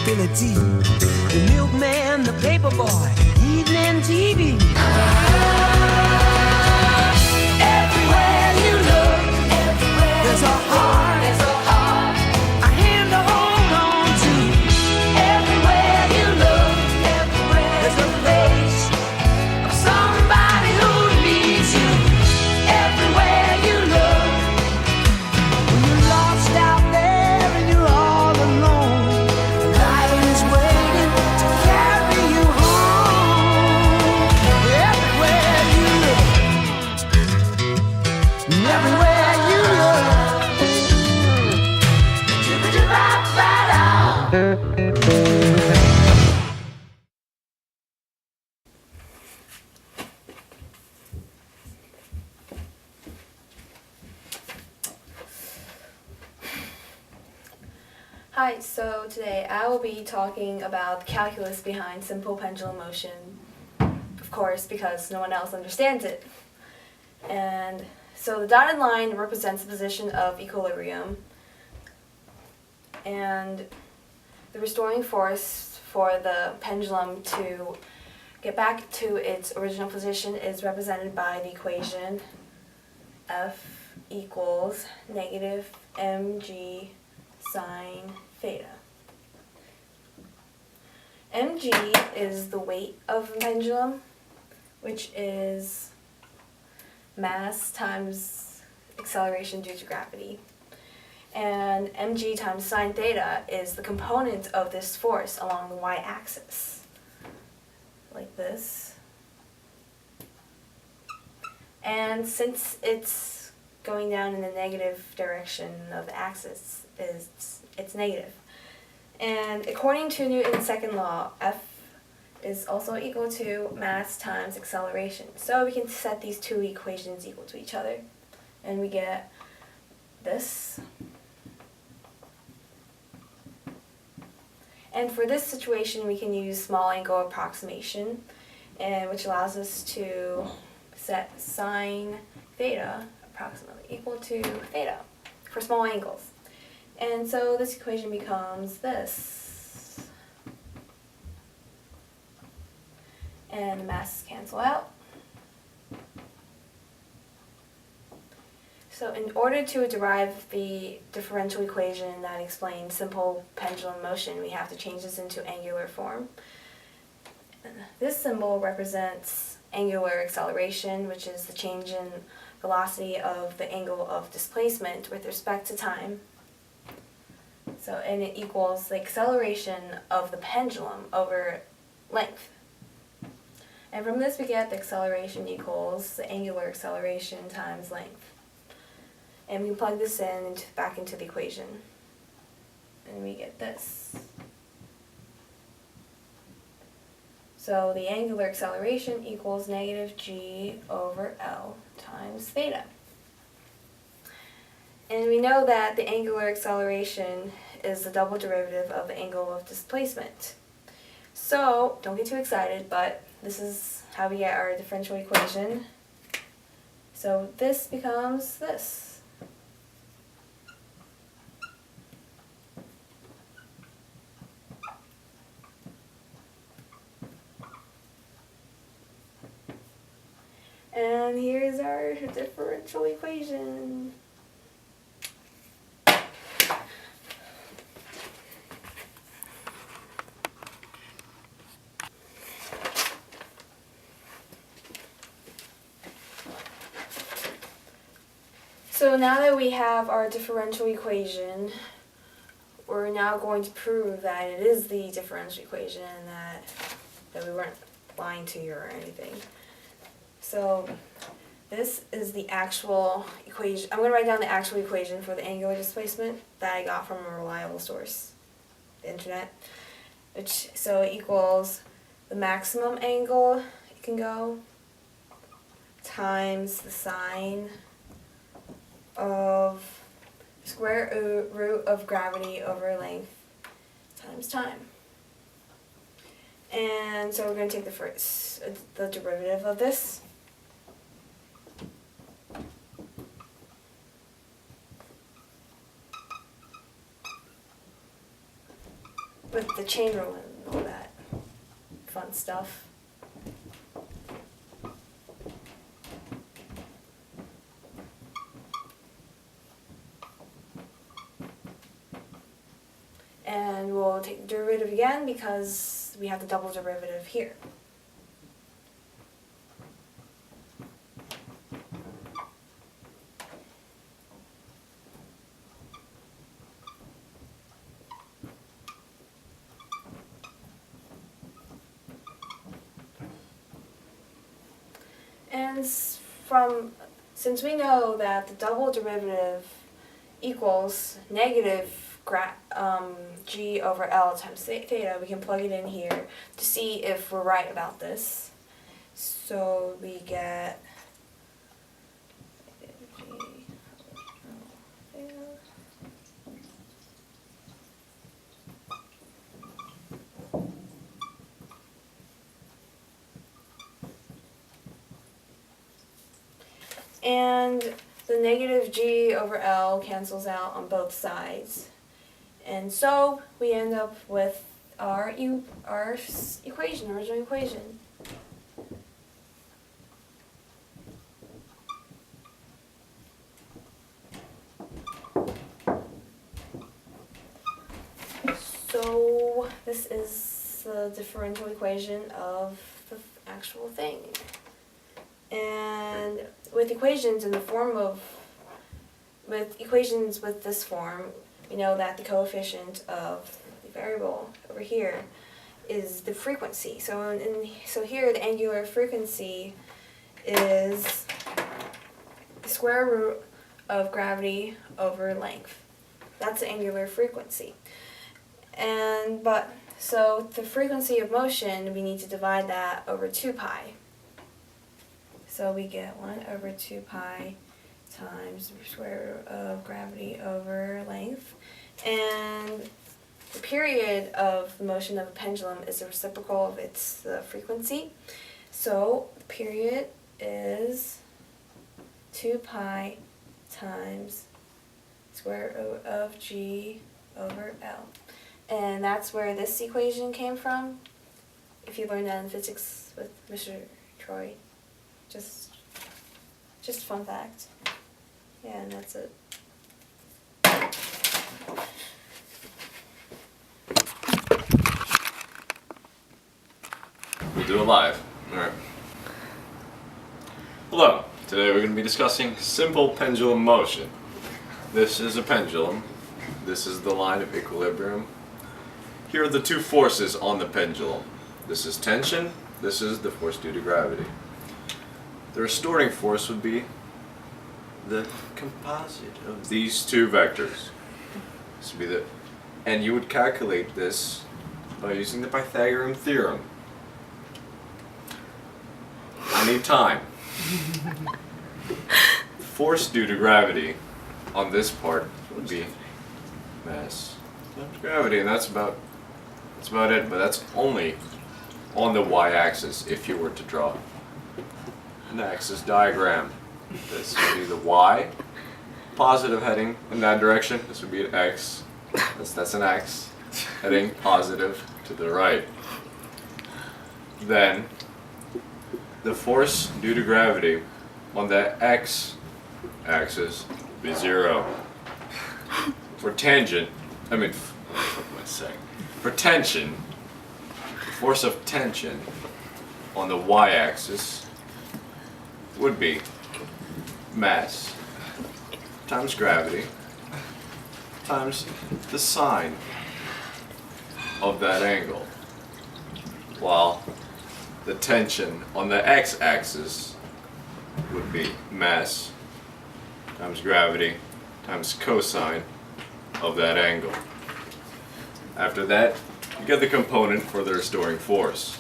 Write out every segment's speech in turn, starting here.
Billy D, the milkman, the paperboy, evening TV. Everywhere you look, there's a heart, a hand to hold on to. Everywhere you look, there's a face of somebody who needs you. Everywhere you look, when you're lost out there and you're all alone, life is waiting to carry you home. Everywhere you look, everywhere you look. Hi, so today I will be talking about the calculus behind simple pendulum motion, of course, because no one else understands it. And so the dotted line represents the position of equilibrium, and the restoring force for the pendulum to get back to its original position is represented by the equation F equals negative mg sine theta. Mg is the weight of the pendulum, which is mass times acceleration due to gravity. And mg times sine theta is the component of this force along the y-axis, like this. And since it's going down in the negative direction of the axis, it's negative. And according to Newton's second law, F is also equal to mass times acceleration. So we can set these two equations equal to each other, and we get this. And for this situation, we can use small angle approximation, which allows us to set sine theta approximately equal to theta for small angles. And so this equation becomes this. And the masses cancel out. So in order to derive the differential equation that explains simple pendulum motion, we have to change this into angular form. This symbol represents angular acceleration, which is the change in velocity of the angle of displacement with respect to time. So, and it equals the acceleration of the pendulum over length. And from this we get the acceleration equals the angular acceleration times length. And we plug this in back into the equation. And we get this. So the angular acceleration equals negative g over L times theta. And we know that the angular acceleration is the double derivative of the angle of displacement. So, don't get too excited, but this is how we get our differential equation. So this becomes this. And here's our differential equation. So now that we have our differential equation, we're now going to prove that it is the differential equation and that we weren't lying to you or anything. So this is the actual equation. I'm going to write down the actual equation for the angular displacement that I got from a reliable source, the internet. So it equals the maximum angle it can go times the sine of square root of gravity over length times time. And so we're going to take the derivative of this. with the chain rule and all that fun stuff. And we'll take the derivative again because we have the double derivative here. And since we know that the double derivative equals negative g over L times theta, we can plug it in here to see if we're right about this. So we get g over L theta. And the negative g over L cancels out on both sides. And so we end up with our equation, original equation. So this is the differential equation of the actual thing. And with equations in the form of, with equations with this form, we know that the coefficient of the variable over here is the frequency. So so here the angular frequency is the square root of gravity over length. That's the angular frequency. So the frequency of motion, we need to divide that over 2 pi. So we get 1 over 2 pi times the square root of gravity over length. And the period of the motion of a pendulum is the reciprocal of its frequency. So the period is 2 pi times square root of g over L. And that's where this equation came from, if you learned that in physics with Mr. Troy. Just fun fact. Yeah, and that's it. We'll do it live. Alright. Hello. Today we're going to be discussing simple pendulum motion. This is a pendulum. This is the line of equilibrium. Here are the two forces on the pendulum. This is tension. This is the force due to gravity. The restoring force would be the composite of these two vectors. This would be and you would calculate this by using the Pythagorean theorem. I need time. The force due to gravity on this part would be mass times gravity, and that's about it, but that's only on the y-axis if you were to draw an axis diagram. This would be the y, positive heading in that direction. This would be an x. That's an x heading positive to the right. Then the force due to gravity on the x-axis would be 0. For tangent, what am I saying? For tension, the force of tension on the y-axis would be mass times gravity times the sine of that angle, while the tension on the x-axis would be mass times gravity times cosine of that angle. After that, you get the component for the restoring force,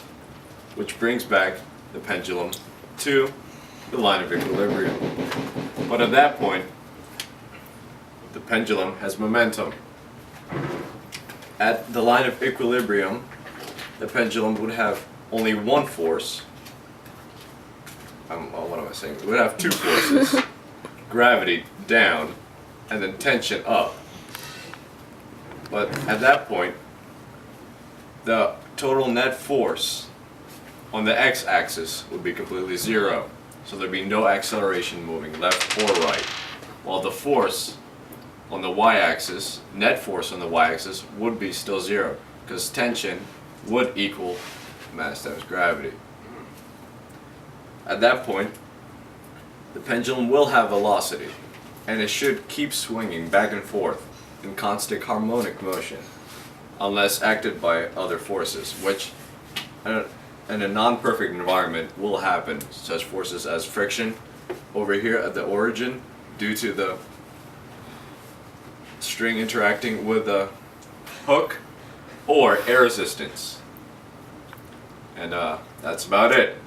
which brings back the pendulum to the line of equilibrium. But at that point, the pendulum has momentum. At the line of equilibrium, the pendulum would have only one force. What am I saying? It would have two forces. Gravity down, and then tension up. But at that point, the total net force on the x-axis would be completely zero. So there'd be no acceleration moving left or right. While the force on the y-axis, net force on the y-axis, would be still zero, because tension would equal mass times gravity. At that point, the pendulum will have velocity, and it should keep swinging back and forth in constant harmonic motion, unless acted by other forces, which in a non-perfect environment will happen, such forces as friction over here at the origin due to the string interacting with the hook, or air resistance. And that's about it.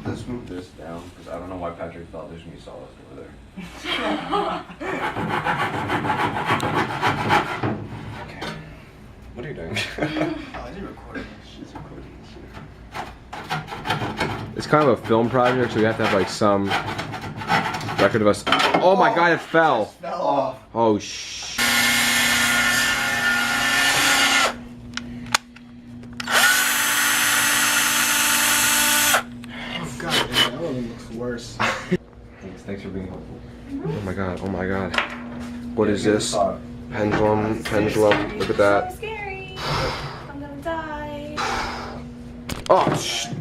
Let's move this down, because I don't know why Patrick thought there's gonna be sawdust over there. Okay. What are you doing? It's kind of a film project, so we have to have like some record of us. Oh my god, it fell! Oh sh. Oh god, dude, that one looks worse. Thanks for being helpful. Oh my god, oh my god. What is this? Pendulum, pendulum, look at that. So scary. I'm gonna die. Oh sh. You're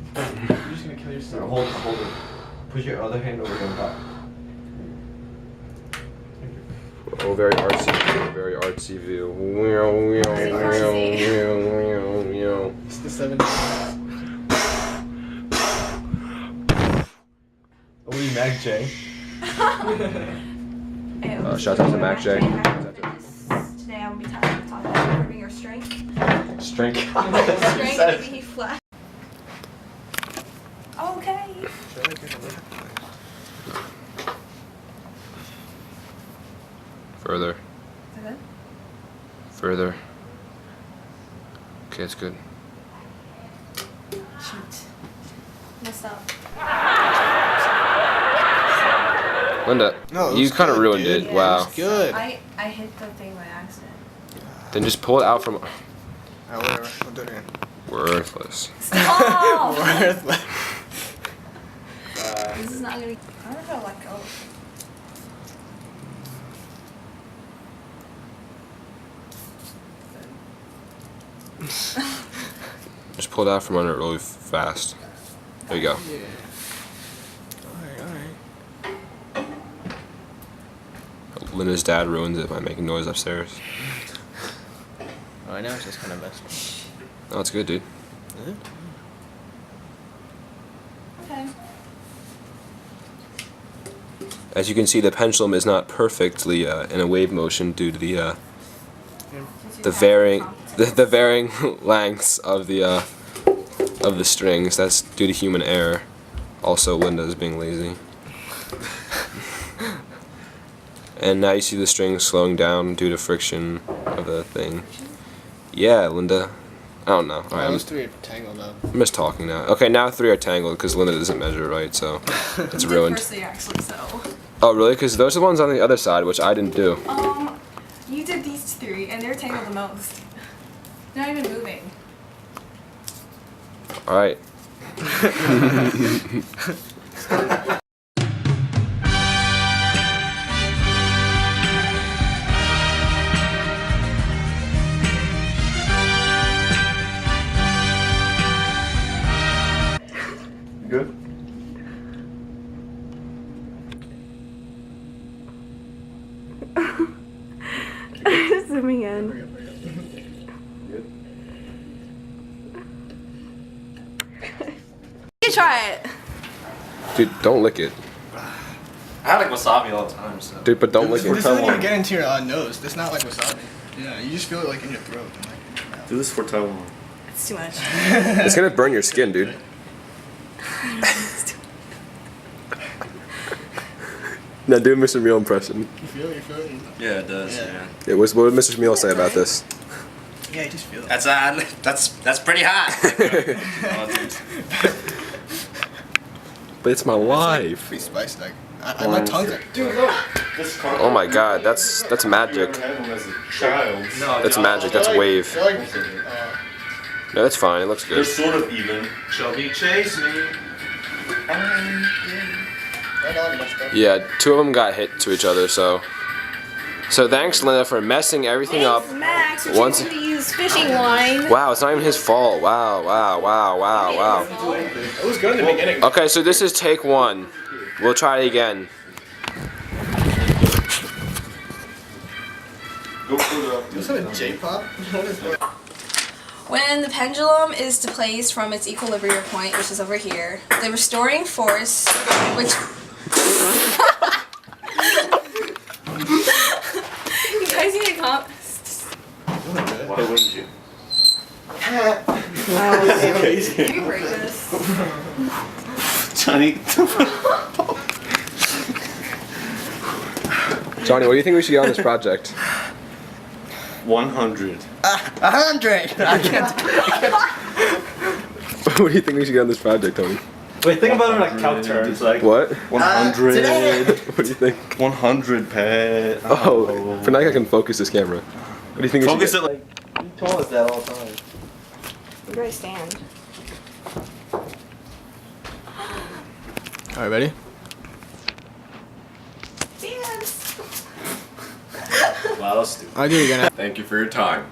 just gonna kill yourself. Hold it. Put your other hand over the top. Oh, very artsy view, very artsy view. It's the 70s. Oh, you Mac J. Shout out to Mac J. Today I'm gonna be talking about improving your strength. Strength. Strength, maybe he flat. Okay. Further, Is it good? further. Okay, it's good. Shoot. Messed up. Linda, No, it you was kind of good, ruined dude. it. Yeah, Wow. Good. I hit the thing by accident. Then just pull it out from. Alright, whatever. We'll do it again. Worthless. Stop! Worthless. This is not gonna. I don't know if I'll let go. Just pull it out from under it really fast. There you go. Yeah. Alright. Linda's dad ruins it by making noise upstairs. Oh, I know it's just kind of messed Oh, it's good, dude. up. Okay. As you can see, the pendulum is not perfectly in a wave motion due to the varying the varying lengths of the strings. That's due to human error. Also, Linda's being lazy. And now you see the strings slowing down due to friction of the thing. Yeah, Linda. I don't know. Alright, Those three are tangled up. I'm just talking now. Okay, now 3 are tangled because Linda doesn't measure right, so it's ruined. Firstly, actually, so. Oh, really? Because those are the ones on the other side, which I didn't do. You did these 3, and they're tangled the most. They're not even moving. Alright. Good? Zooming in. Good? You try it. Dude, don't lick it. I like wasabi all the time, so. Dude, but don't lick This it. doesn't even get into your nose. That's not like wasabi. Yeah, you just feel it like in your throat. And, like, in your mouth. Do this for Taiwan. It's too much. It's gonna burn your skin, dude. Now do a Mr. Meal impression. You feel it? Yeah, it does. Yeah. Yeah. Yeah, what would Mr. Meal say about this? Yeah, you just feel it. That's pretty hot. Oh, dude. But it's my life. Pretty spiced, like My tongue's like. Dude, look. This car. Oh my god, that's magic. Had one as a child. That's magic. That's wave. They're like, No, that's fine. It looks They're good. sort of even. Chubby chase me. they're not much better. Yeah, two of them got hit to each other. So thanks, Linda, for messing everything up. Max, we're Once- teaching you to use fishing line. Wow, it's not even his fault. Wow. It was good in the beginning. Okay, so this is take one. We'll try it again. Go for You also have a J-pop? What is that? When the pendulum is displaced from its equilibrium point, which is over here, the restoring force, which... You guys need to come... Why wouldn't you? Can you break this? Johnny. Johnny, what do you think we should get on this project? 100. 100. I can't. What do you think we should get on this project, Tony? Wait, think about it in like calc terms. Like, What? 100. What do you think? 100, Pat. Oh, for now I can focus this camera. What do you think we Focus should it get? like. you told us that all the time. Where do I stand? Alright, ready? Dance! Wow, that's stupid. I'll do it again. Thank you for your time.